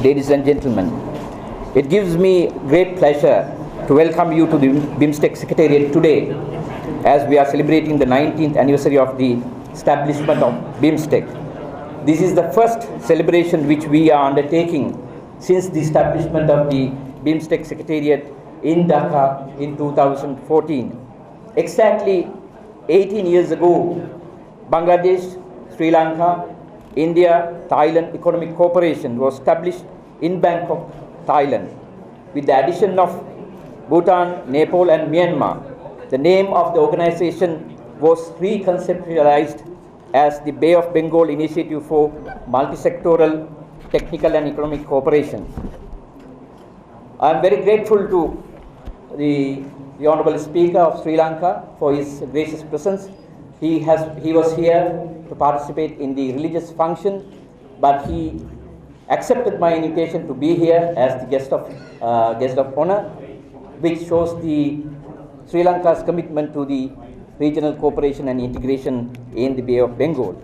Ladies and gentlemen, it gives me great pleasure to welcome you to the BIMSTEC Secretariat today as we are celebrating the 19th anniversary of the establishment of BIMSTEC. This is the first celebration which we are undertaking since the establishment of the BIMSTEC Secretariat in Dhaka in 2014. Exactly 18 years ago, Bangladesh, Sri Lanka, India, Thailand Economic Cooperation was established in Bangkok, Thailand. With the addition of Bhutan, Nepal and Myanmar, the name of the organization was reconceptualized as the Bay of Bengal Initiative for Multi-Sectoral Technical and Economic Cooperation. I am very grateful to the Honorable Speaker of Sri Lanka for his gracious presence. He was here to participate in the religious function, but he accepted my invitation to be here as the guest of honor, which shows the Sri Lanka's commitment to the regional cooperation and integration in the Bay of Bengal.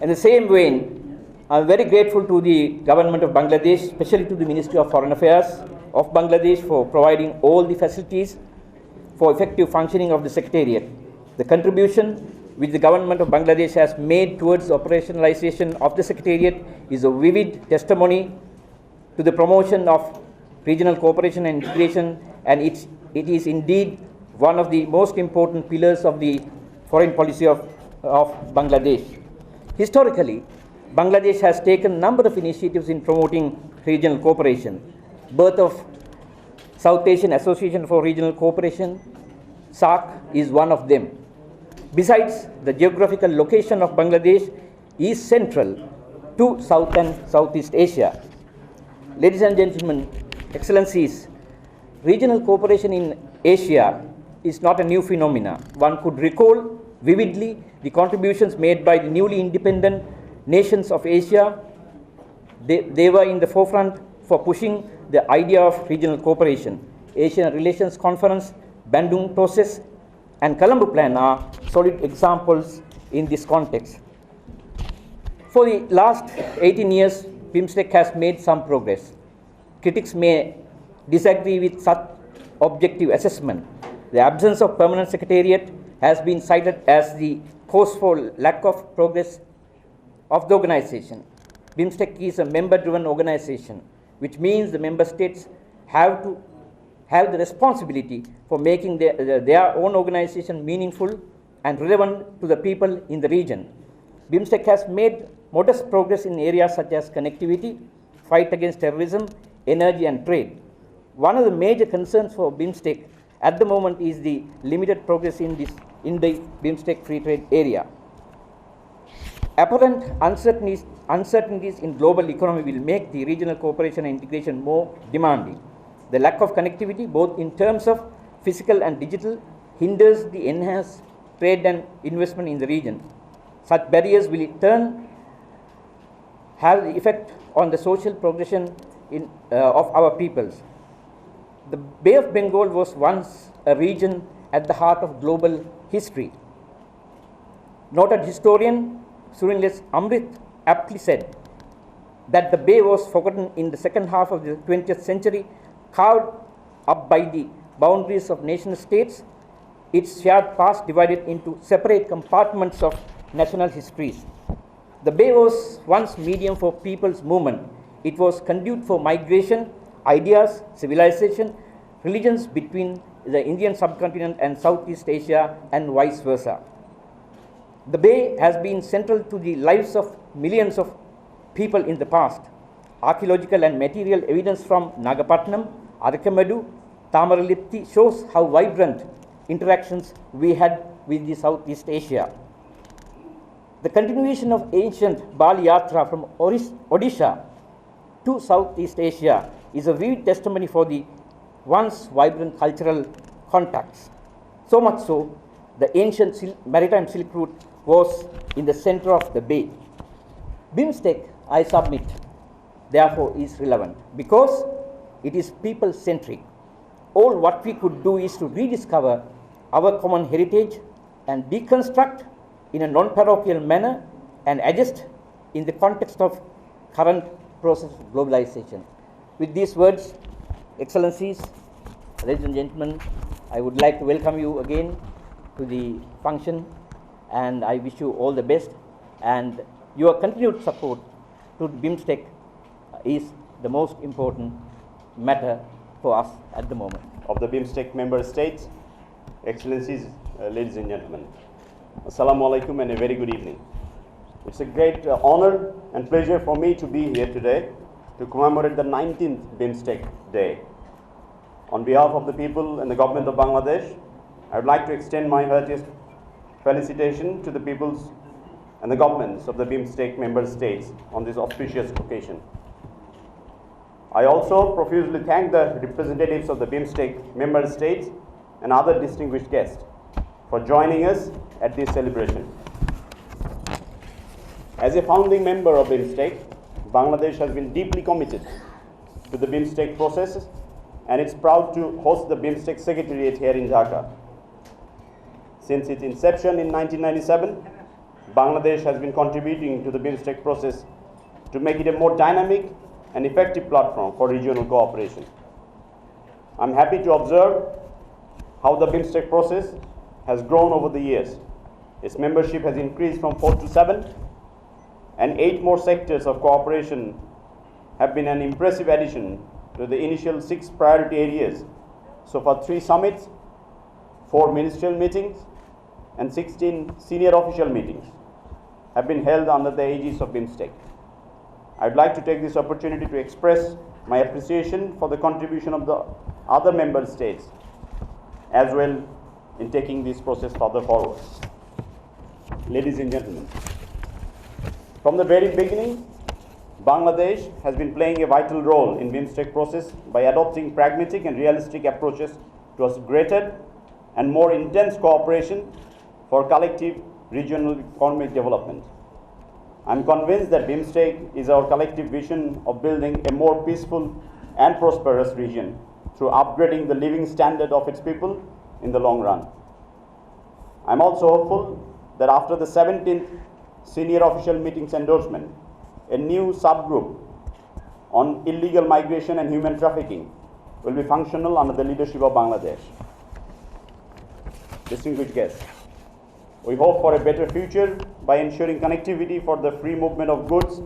In the same vein, I am very grateful to the government of Bangladesh, especially to the Ministry of Foreign Affairs of Bangladesh for providing all the facilities for effective functioning of the Secretariat. The contribution which the government of Bangladesh has made towards the operationalization of the Secretariat is a vivid testimony to the promotion of regional cooperation and integration, and it is indeed one of the most important pillars of the foreign policy of Bangladesh. Historically, Bangladesh has taken a number of initiatives in promoting regional cooperation. Birth of South Asian Association for Regional Cooperation, SAARC, is one of them. Besides, the geographical location of Bangladesh is central to South and Southeast Asia. Ladies and gentlemen, Excellencies, regional cooperation in Asia is not a new phenomenon. One could recall vividly the contributions made by the newly independent nations of Asia. They were in the forefront for pushing the idea of regional cooperation. Asian Relations Conference, Bandung Process, and Colombo Plan are solid examples in this context. For the last 18 years, BIMSTEC has made some progress. Critics may disagree with such objective assessment. The absence of permanent secretariat has been cited as the cause for lack of progress of the organization. BIMSTEC is a member-driven organization, which means the member states have to have the responsibility for making their own organization meaningful and relevant to the people in the region. BIMSTEC has made modest progress in areas such as connectivity, fight against terrorism, energy and trade. One of the major concerns for BIMSTEC at the moment is the limited progress in the BIMSTEC free trade area. Apparent uncertainties in global economy will make the regional cooperation and integration more demanding. The lack of connectivity, both in terms of physical and digital, hinders the enhanced trade and investment in the region. Such barriers will in turn have the effect on the social progression of our peoples. The Bay of Bengal was once a region at the heart of global history. Noted historian Surinles Amrit aptly said that the bay was forgotten in the second half of the 20th century, carved up by the boundaries of nation states, its shared past divided into separate compartments of national histories. The bay was once medium for people's movement. It was conduit for migration, ideas, civilization, religions between the Indian subcontinent and Southeast Asia and vice versa. The bay has been central to the lives of millions of people in the past. Archaeological and material evidence from Nagapatnam, Arakamadu, Tamaralipti shows how vibrant interactions we had with the Southeast Asia. The continuation of ancient Bali Yatra from Odisha to Southeast Asia is a vivid testimony for the once vibrant cultural contacts. So much so, the ancient maritime Silk Route was in the center of the bay. BIMSTEC, I submit, therefore is relevant because it is people-centric. All what we could do is to rediscover our common heritage and deconstruct in a non-parochial manner and adjust in the context of current process of globalization. With these words, Excellencies, ladies and gentlemen, I would like to welcome you again to the function, and I wish you all the best, and your continued support to BIMSTEC is the most important matter for us at the moment. Of the BIMSTEC member states, Excellencies, ladies and gentlemen, Assalamu alaikum and a very good evening. It's a great honor and pleasure for me to be here today to commemorate the 19th BIMSTEC Day. On behalf of the people and the government of Bangladesh, I would like to extend my heartiest felicitation to the peoples and the governments of the BIMSTEC member states on this auspicious occasion. I also profusely thank the representatives of the BIMSTEC member states and other distinguished guests for joining us at this celebration. As a founding member of BIMSTEC, Bangladesh has been deeply committed to the BIMSTEC process, and it's proud to host the BIMSTEC Secretariat here in Dhaka. Since its inception in 1997, Bangladesh has been contributing to the BIMSTEC process to make it a more dynamic and effective platform for regional cooperation. I'm happy to observe how the BIMSTEC process has grown over the years. Its membership has increased from 4 to 7, and 8 more sectors of cooperation have been an impressive addition to the initial 6 priority areas. So far, 3 summits, 4 ministerial meetings, and 16 senior official meetings have been held under the aegis of BIMSTEC. I'd like to take this opportunity to express my appreciation for the contribution of the other member states as well in taking this process further forward. Ladies and gentlemen, from the very beginning, Bangladesh has been playing a vital role in BIMSTEC process by adopting pragmatic and realistic approaches towards greater and more intense cooperation for collective regional economic development. I'm convinced that BIMSTEC is our collective vision of building a more peaceful and prosperous region through upgrading the living standard of its people in the long run. I'm also hopeful that after the 17th senior official meeting's endorsement, a new subgroup on illegal migration and human trafficking will be functional under the leadership of Bangladesh. Distinguished guests, we hope for a better future by ensuring connectivity for the free movement of goods,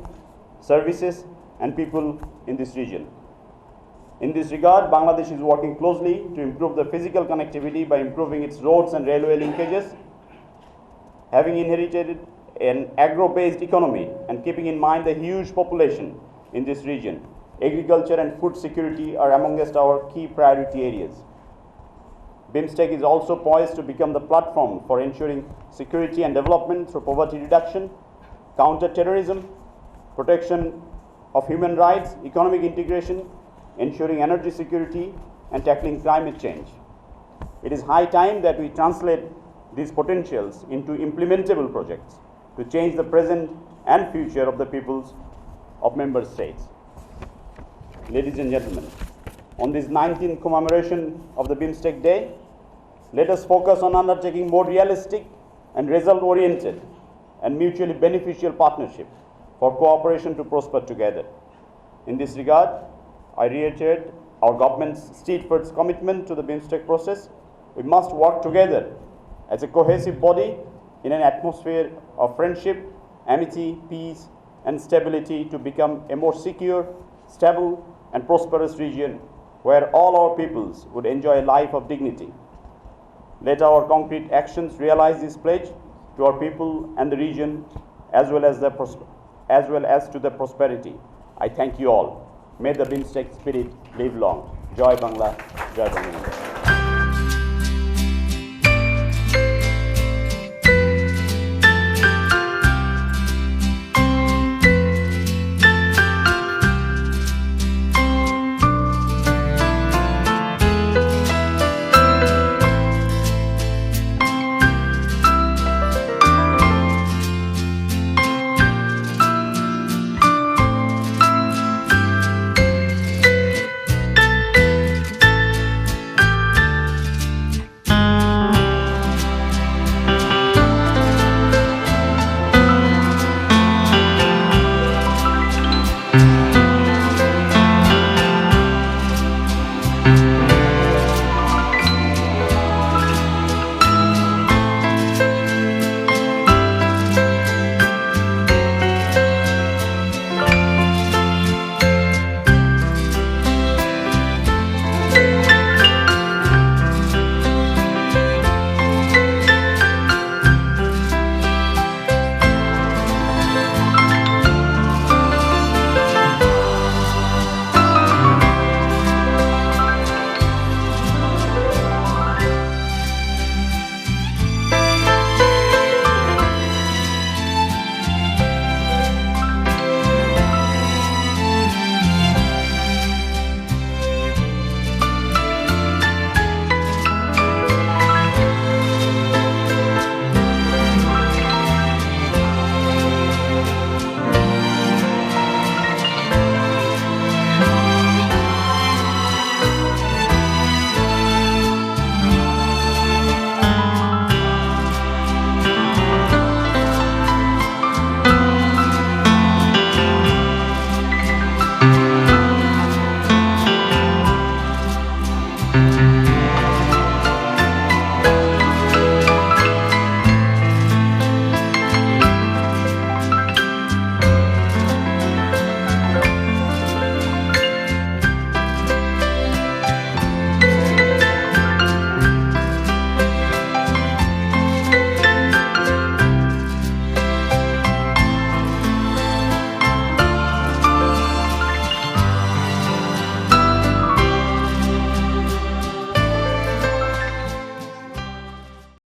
services, and people in this region. In this regard, Bangladesh is working closely to improve the physical connectivity by improving its roads and railway linkages. Having inherited an agro-based economy and keeping in mind the huge population in this region, agriculture and food security are amongst our key priority areas. BIMSTEC is also poised to become the platform for ensuring security and development through poverty reduction, counter-terrorism, protection of human rights, economic integration, ensuring energy security, and tackling climate change. It is high time that we translate these potentials into implementable projects to change the present and future of the peoples of member states. Ladies and gentlemen, on this 19th commemoration of the BIMSTEC Day, let us focus on undertaking more realistic and result-oriented and mutually beneficial partnership for cooperation to prosper together. In this regard, I reiterate our government's steadfast commitment to the BIMSTEC process. We must work together as a cohesive body in an atmosphere of friendship, amity, peace, and stability to become a more secure, stable, and prosperous region where all our peoples would enjoy a life of dignity. Let our concrete actions realize this pledge to our people and the region as well as to the prosperity. I thank you all. May the BIMSTEC spirit live long. Joy Bangla, Joy Bangla.